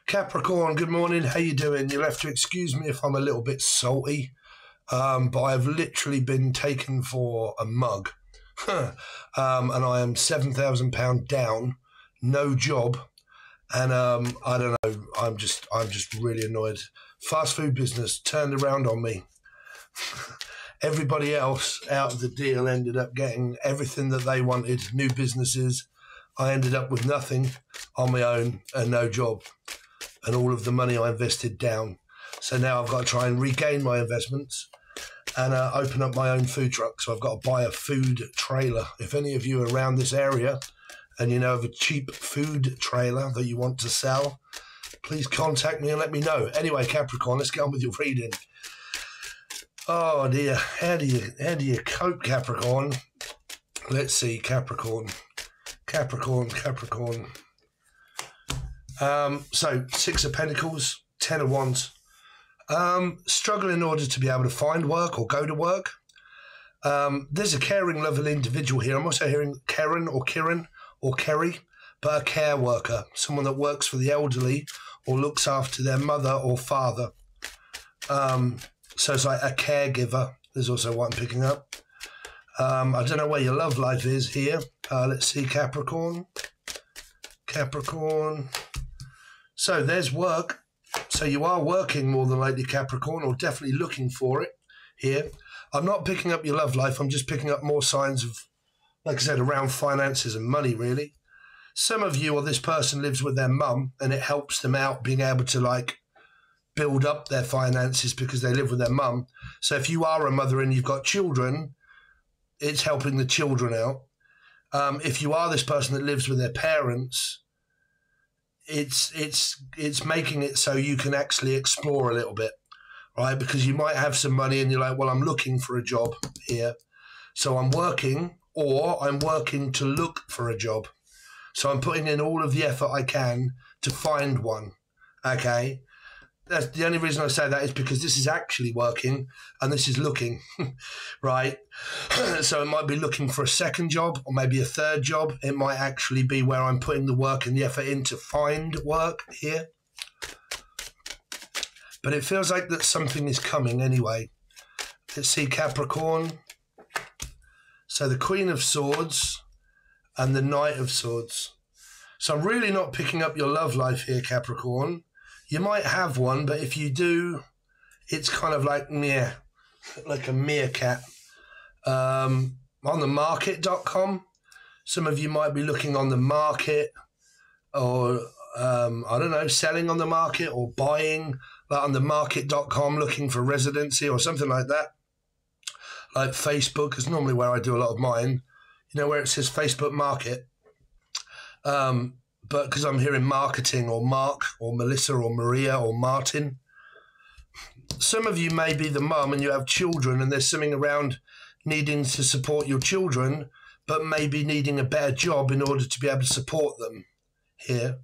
Capricorn, good morning. How you doing? You'll have to excuse me if I'm a little bit salty, but I've literally been taken for a mug. And I am £7,000 down, no job, and I don't know. I'm just really annoyed. Fast food business turned around on me. Everybody else out of the deal ended up getting everything that they wanted, new businesses. I ended up with nothing on my own and no job, and all of the money I invested down. So now I've got to try and regain my investments and open up my own food truck. So I've got to buy a food trailer. If any of you are around this area and you know of a cheap food trailer that you want to sell, please contact me and let me know. Anyway, Capricorn, let's get on with your reading. Oh dear, how do you cope, Capricorn? Let's see, Capricorn. So 6 of Pentacles, 10 of Wands. Struggle in order to be able to find work or go to work. There's a caring, loving individual here. I'm also hearing Karen or Kiran or Kerry, but a care worker, someone that works for the elderly or looks after their mother or father. So it's like a caregiver. There's also what I'm picking up. I don't know where your love life is here. Let's see, Capricorn. So there's work. So you are working more than likely, Capricorn, or definitely looking for it here. I'm not picking up your love life. I'm just picking up more signs of, like I said, around finances and money, really. Some of you or this person lives with their mum and it helps them out being able to, like, build up their finances because they live with their mum. So if you are a mother and you've got children, it's helping the children out. If you are this person that lives with their parents, it's making it so you can actually explore a little bit, right? Because you might have some money and you're like, well, I'm looking for a job here. So I'm working, or I'm working to look for a job. So I'm putting in all of the effort I can to find one, okay? That's the only reason I say that is because this is actually working and this is looking, right? So it might be looking for a second job or maybe a third job. It might actually be where I'm putting the work and the effort in to find work here. But it feels like that something is coming anyway. Let's see, Capricorn. So the Queen of Swords and the Knight of Swords. So I'm really not picking up your love life here, Capricorn. You might have one, but if you do, it's kind of like meh, like a meerkat. On the market.com, some of you might be looking on the market or, I don't know, selling on the market or buying, like on the market.com, looking for residency or something like that. Like Facebook is normally where I do a lot of mine, you know, where it says Facebook Market. But because I'm hearing marketing or Mark or Melissa or Maria or Martin. Some of you may be the mum and you have children and there's something around needing to support your children, but maybe needing a better job in order to be able to support them here.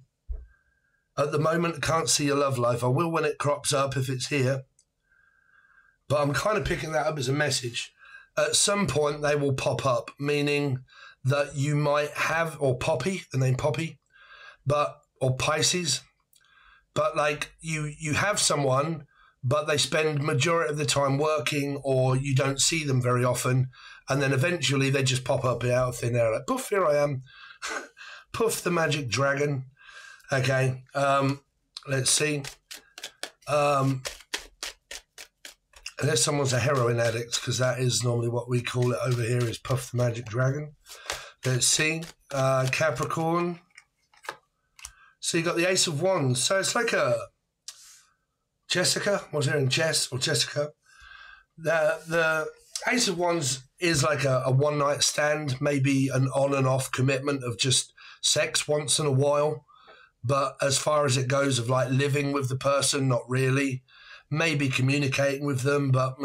At the moment, I can't see your love life. I will when it crops up if it's here. But I'm kind of picking that up as a message. At some point, they will pop up, meaning that you might have, or Poppy, the name Poppy, or Pisces, but like you have someone, but they spend majority of the time working or you don't see them very often. And then eventually they just pop up out of thin air, like, poof, here I am. Poof, the magic dragon. Okay, let's see. Unless someone's a heroin addict, because that is normally what we call it over here, is Puff the Magic Dragon. Let's see, Capricorn. So you got the Ace of Wands. So it's like a Jessica. Was there in Jess or Jessica? The Ace of Wands is like a one-night stand, maybe an on and off commitment of just sex once in a while. But as far as it goes of like living with the person, not really. Maybe communicating with them, but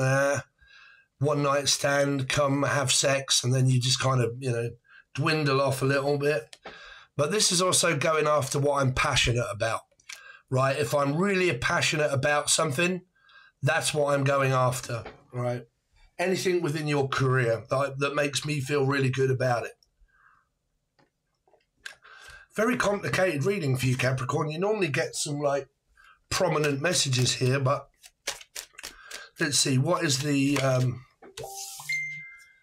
one-night stand, come have sex, and then you just kind of, you know, dwindle off a little bit. But this is also going after what I'm passionate about, right? If I'm really passionate about something, that's what I'm going after, right? Anything within your career that makes me feel really good about it. Very complicated reading for you, Capricorn. You normally get some like prominent messages here, but let's see, what is the...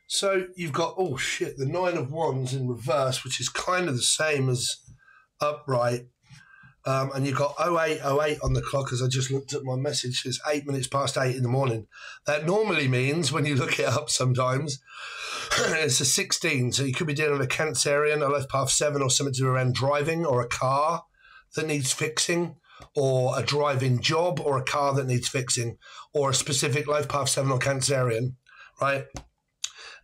So you've got, oh shit, the Nine of Wands in reverse, which is kind of the same as upright. And you've got 0808 on the clock, as I just looked at my message. It's 8 minutes past 8 in the morning. That normally means, when you look it up sometimes, it's a 16. So you could be dealing with a Cancerian, a life path 7, or something to do around driving, or a car that needs fixing, or a driving job, or a car that needs fixing, or a specific life path 7 or Cancerian, right?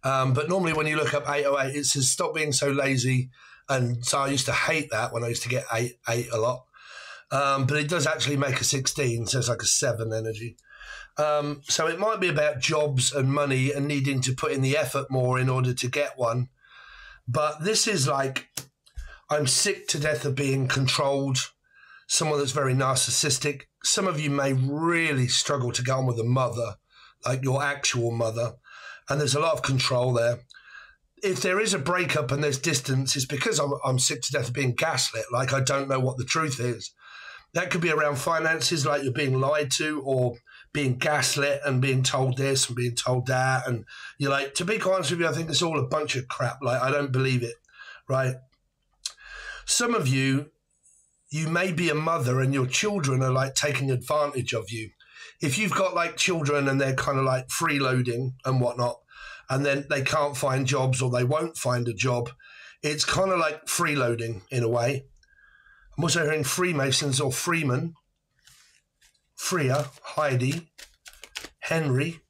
But normally when you look up 808, it says stop being so lazy. And so I used to hate that when I used to get 8 a lot. But it does actually make a 16, so it's like a 7 energy. So it might be about jobs and money and needing to put in the effort more in order to get one. But this is like, I'm sick to death of being controlled, someone that's very narcissistic. Some of you may really struggle to get on with a mother, like your actual mother. And there's a lot of control there. If there is a breakup and there's distance, it's because I'm sick to death of being gaslit. Like I don't know what the truth is. That could be around finances, like you're being lied to, or being gaslit and being told this and being told that. And you're like, to be quite honest with you, I think it's all a bunch of crap. Like I don't believe it, right? Some of you, you may be a mother and your children are like taking advantage of you. If you've got like children and they're kind of like freeloading and whatnot, and then they can't find jobs or they won't find a job, it's kind of like freeloading in a way. I'm also hearing Freemasons or Freeman, Freya, Heidi, Henry.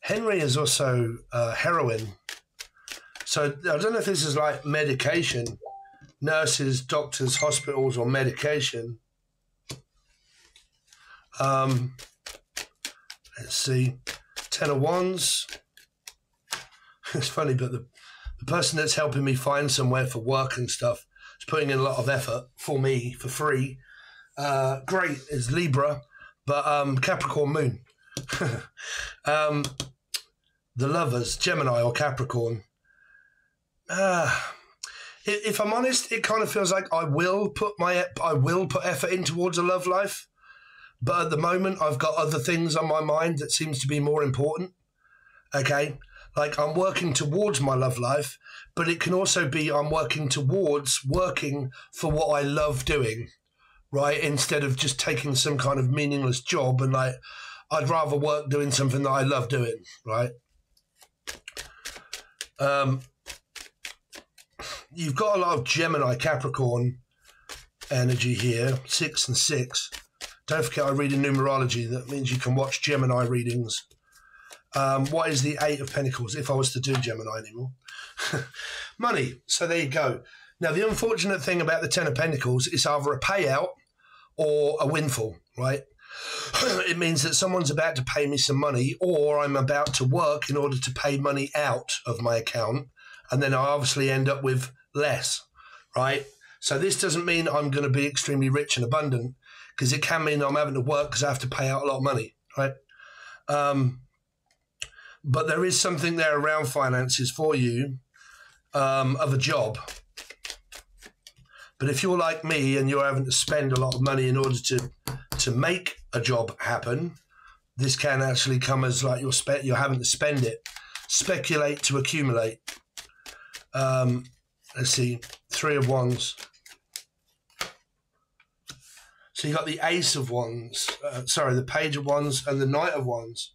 Henry is also heroin. So I don't know if this is like medication, nurses, doctors, hospitals, or medication. Let's see, 10 of Wands. It's funny, but the person that's helping me find somewhere for work and stuff is putting in a lot of effort for me for free. Great, is Libra, but Capricorn moon. The Lovers, Gemini or Capricorn. If I'm honest, it kind of feels like I will put effort in towards a love life. But at the moment, I've got other things on my mind that seems to be more important, okay? Like I'm working towards my love life, but it can also be I'm working towards working for what I love doing, right? Instead of just taking some kind of meaningless job and like, I'd rather work doing something that I love doing, right? You've got a lot of Gemini, Capricorn energy here, 6 and 6. Don't forget I read in numerology. That means you can watch Gemini readings. What is the 8 of Pentacles, if I was to do Gemini anymore? Money. So there you go. Now, the unfortunate thing about the 10 of Pentacles is either a payout or a windfall, right? It means that someone's about to pay me some money, or I'm about to work in order to pay money out of my account, and then I obviously end up with less, right? So this doesn't mean I'm going to be extremely rich and abundant, because it can mean I'm having to work because I have to pay out a lot of money, right? But there is something there around finances for you of a job. But if you're like me and you're having to spend a lot of money in order to make a job happen, this can actually come as like you're having to spend it. Speculate to accumulate. Let's see, 3 of Wands. So you got the Ace of Wands, the Page of Wands and the Knight of Wands.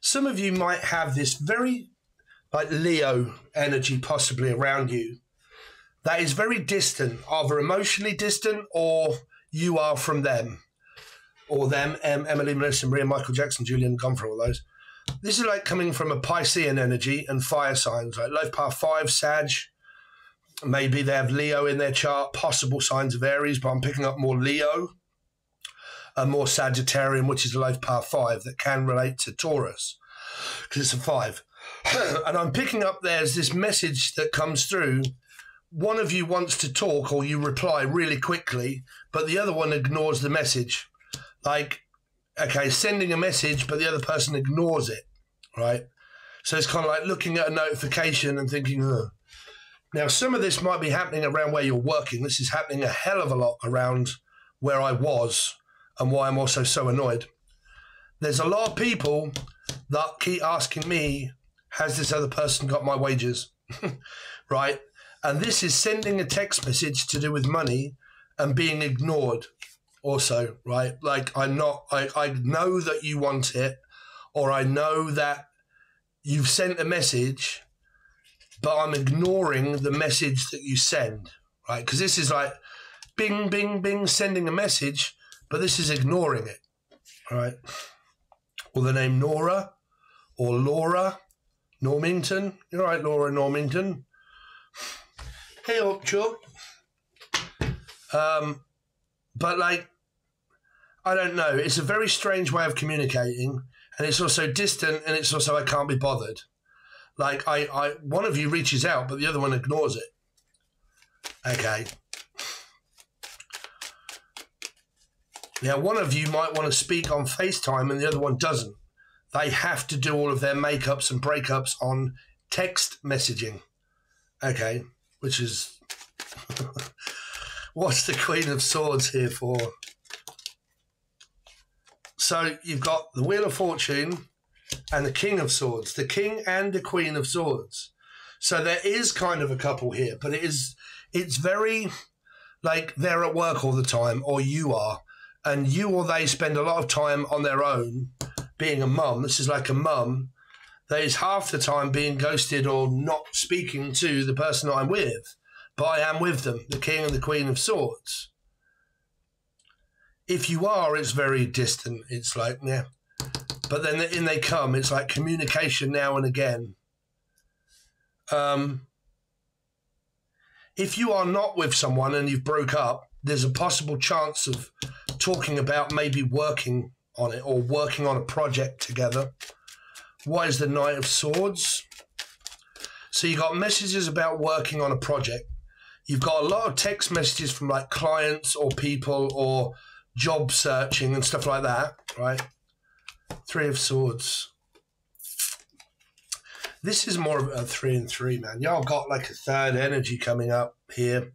Some of you might have this very like Leo energy possibly around you that is very distant, either emotionally distant or you are from them. Or them, Emily, Melissa, Maria, Michael Jackson, Julian, gone for all those. This is like coming from a Piscean energy and fire signs, like Life Path 5, Sag. Maybe they have Leo in their chart, possible signs of Aries, but I'm picking up more Leo and more Sagittarian, which is a Life Path 5 that can relate to Taurus because it's a 5. And I'm picking up there's this message that comes through. One of you wants to talk or you reply really quickly, but the other one ignores the message. Like, okay, sending a message, but the other person ignores it, right? So it's kind of like looking at a notification and thinking, ugh. Now, some of this might be happening around where you're working. This is happening a hell of a lot around where I was and why I'm also so annoyed. There's a lot of people that keep asking me, has this other person got my wages? Right? And this is sending a text message to do with money and being ignored also, right? Like I know that you want it, or I know that you've sent a message, but I'm ignoring the message that you send, right? Because this is like bing, bing, bing, sending a message, but this is ignoring it, right? Or the name Nora or Laura Normington. You're right, Laura Normington. Hey up, Chuck. But like, I don't know. It's a very strange way of communicating, and it's also distant, and it's also I can't be bothered. Like one of you reaches out, but the other one ignores it. Okay. Now, one of you might want to speak on FaceTime and the other one doesn't. They have to do all of their makeups and breakups on text messaging. Okay, which is... What's the Queen of Swords here for? So you've got the Wheel of Fortune and the King of Swords. The King and the Queen of Swords. So there is kind of a couple here, but it's very... Like, they're at work all the time, or you are. And you or they spend a lot of time on their own being a mum. This is like a mum that is half the time being ghosted or not speaking to the person that I'm with. But I am with them, the King and the Queen of Swords. If you are, it's very distant. It's like, yeah. But then in they come, it's like communication now and again. If you are not with someone and you've broke up, there's a possible chance of talking about maybe working on it or working on a project together. What is the Knight of Swords? So you got messages about working on a project. You've got a lot of text messages from like clients or people or job searching and stuff like that, right? Three of Swords. This is more of a 3 and 3, man. Y'all got like a third energy coming up here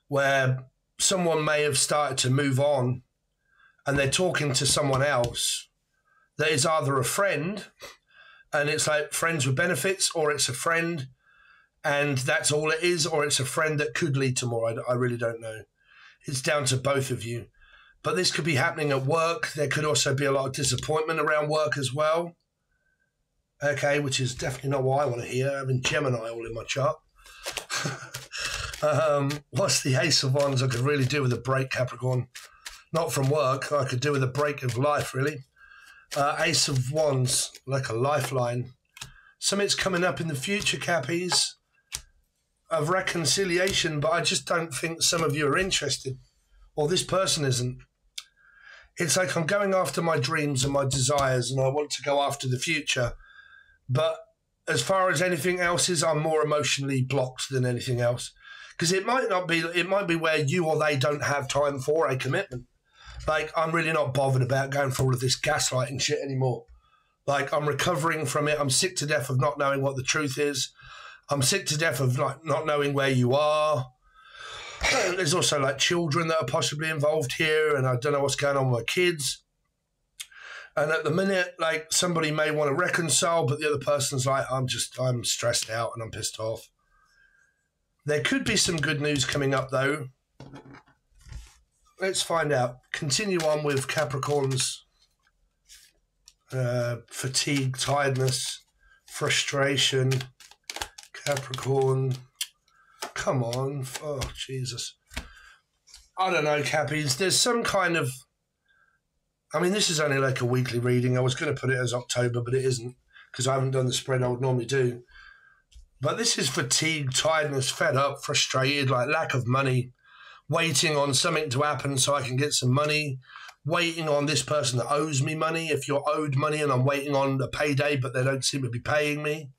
where someone may have started to move on and they're talking to someone else that is either a friend and it's like friends with benefits, or it's a friend and that's all it is, or it's a friend that could lead to more. I really don't know. It's down to both of you. But this could be happening at work. There could also be a lot of disappointment around work as well. Okay, which is definitely not what I want to hear, having Gemini all in my chart. What's the Ace of Wands? I could really do with a break, Capricorn. Not from work. I could do with a break of life, really. Ace of Wands, like a lifeline. Something's coming up in the future, Cappies, of reconciliation, but I just don't think some of you are interested, or this person isn't. It's like I'm going after my dreams and my desires, and I want to go after the future. But as far as anything else is, I'm more emotionally blocked than anything else. Because it might be where you or they don't have time for a commitment. Like, I'm really not bothered about going for all of this gaslighting shit anymore. Like, I'm recovering from it. I'm sick to death of not knowing what the truth is. I'm sick to death of like not knowing where you are. There's also like children that are possibly involved here, and I don't know what's going on with my kids. And at the minute, like, somebody may want to reconcile, but the other person's like, I'm stressed out and I'm pissed off. There could be some good news coming up, though. Let's find out. Continue on with Capricorn's fatigue, tiredness, frustration. Capricorn. Come on. Oh, Jesus. I don't know, Cappies. There's some kind of... I mean, this is only like a weekly reading. I was going to put it as October, but it isn't because I haven't done the spread I would normally do. But this is fatigue, tiredness, fed up, frustrated, like lack of money, waiting on something to happen so I can get some money, waiting on this person that owes me money. If you're owed money and I'm waiting on a payday, but they don't seem to be paying me,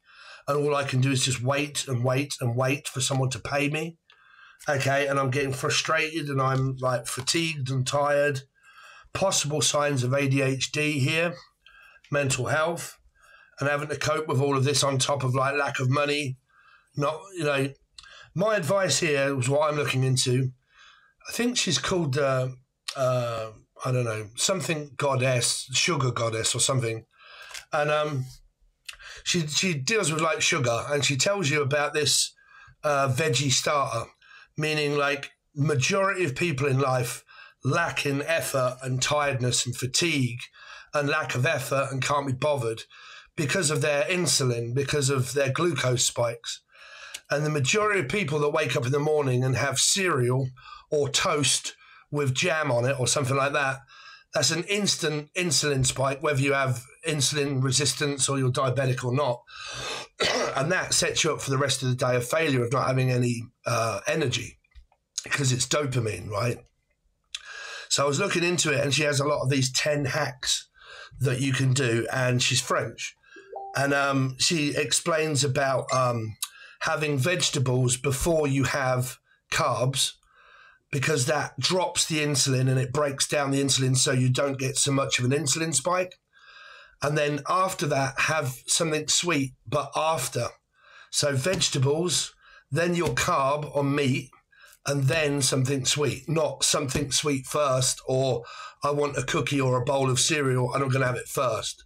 and all I can do is just wait and wait and wait for someone to pay me. Okay, and I'm getting frustrated and I'm like fatigued and tired. Possible signs of ADHD here, mental health. and having to cope with all of this on top of like lack of money. Not, you know, my advice here was what I'm looking into. I think she's called, I don't know, something goddess, sugar goddess or something. And she deals with like sugar, and she tells you about this veggie starter, meaning like majority of people in life lack in effort and tiredness and fatigue and lack of effort and can't be bothered because of their insulin, because of their glucose spikes. And the majority of people that wake up in the morning and have cereal or toast with jam on it or something like that, that's an instant insulin spike, whether you have insulin resistance or you're diabetic or not. And that sets you up for the rest of the day of failure of not having any energy, because it's dopamine, right? So I was looking into it, and she has a lot of these 10 hacks that you can do, and she's French. And she explains about having vegetables before you have carbs, because that drops the insulin and it breaks down the insulin so you don't get so much of an insulin spike. And then after that, have something sweet, but after. So vegetables, then your carb or meat, and then something sweet, not something sweet first, or I want a cookie or a bowl of cereal and I'm going to have it first.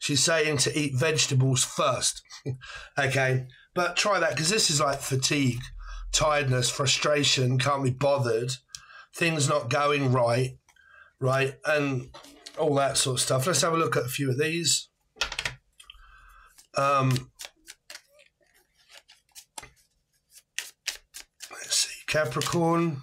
She's saying to eat vegetables first. Okay, but try that, because this is like fatigue, tiredness, frustration, can't be bothered, things not going right, and all that sort of stuff. Let's have a look at a few of these. Let's see, Capricorn.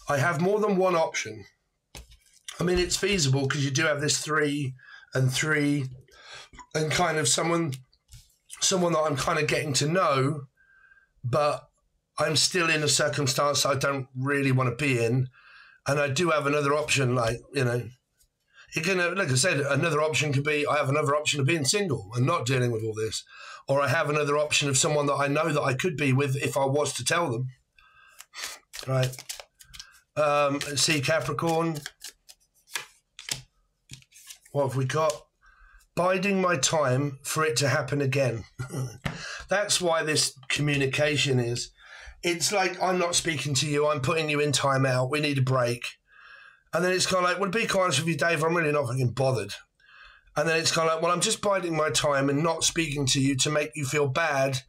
I have more than one option. I mean, it's feasible because you do have this 3 and 3, and kind of someone that I'm kind of getting to know, but I'm still in a circumstance I don't really want to be in. And I do have another option, like, you know, it can, like I said, another option could be I have another option of being single and not dealing with all this. Or I have another option of someone that I know that I could be with if I was to tell them. Right. Let's see, Capricorn. What have we got? Biding my time for it to happen again. That's why this communication is. It's like, I'm not speaking to you, I'm putting you in timeout, we need a break. And then it's kind of like, well, to be quite honest with you, Dave, I'm really not fucking bothered. And then it's kind of like, well, I'm just biding my time and not speaking to you to make you feel bad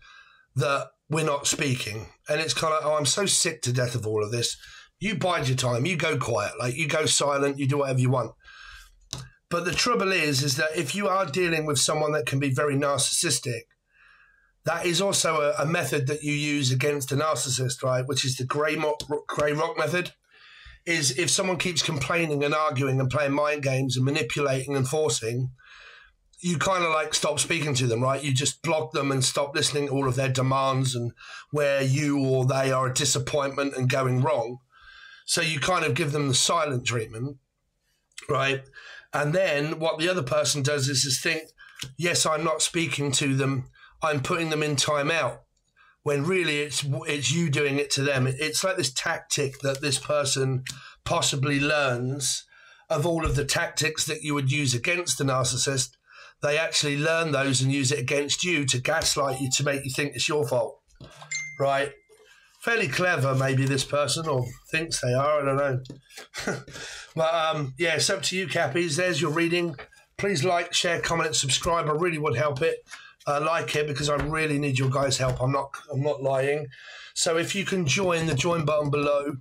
that we're not speaking. And it's kind of like, oh, I'm so sick to death of all of this. You bide your time, you go quiet, like you go silent, you do whatever you want. But the trouble is that if you are dealing with someone that can be very narcissistic, that is also a method that you use against a narcissist, right? Which is the grey rock method. Is if someone keeps complaining and arguing and playing mind games and manipulating and forcing, you kind of like stop speaking to them, right? You just block them and stop listening to all of their demands and where you or they are a disappointment and going wrong. So you kind of give them the silent treatment, right? And then what the other person does is think, yes, I'm not speaking to them, I'm putting them in timeout, when really it's you doing it to them. It's like this tactic that this person possibly learns of all of the tactics that you would use against the narcissist. They actually learn those and use it against you to gaslight you, to make you think it's your fault, right? Fairly clever, maybe, this person, or thinks they are, I don't know. But yeah, it's up to you, Cappies. There's your reading. Please like, share, comment, and subscribe. I really would help it. Like it, because I really need your guys' help. I'm not lying. So if you can join the join button below,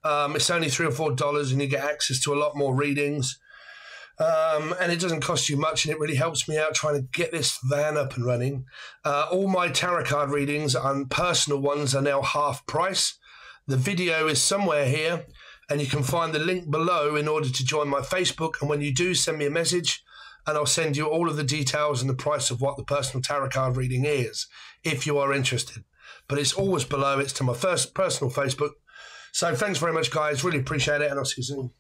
it's only $3 or $4 and you get access to a lot more readings. And it doesn't cost you much, and it really helps me out trying to get this van up and running. All my tarot card readings and personal ones are now half price. The video is somewhere here, and you can find the link below in order to join my Facebook. And when you do, send me a message, and I'll send you all of the details and the price of what the personal tarot card reading is, if you are interested. But it's always below. It's to my first personal Facebook. So thanks very much, guys. Really appreciate it, and I'll see you soon.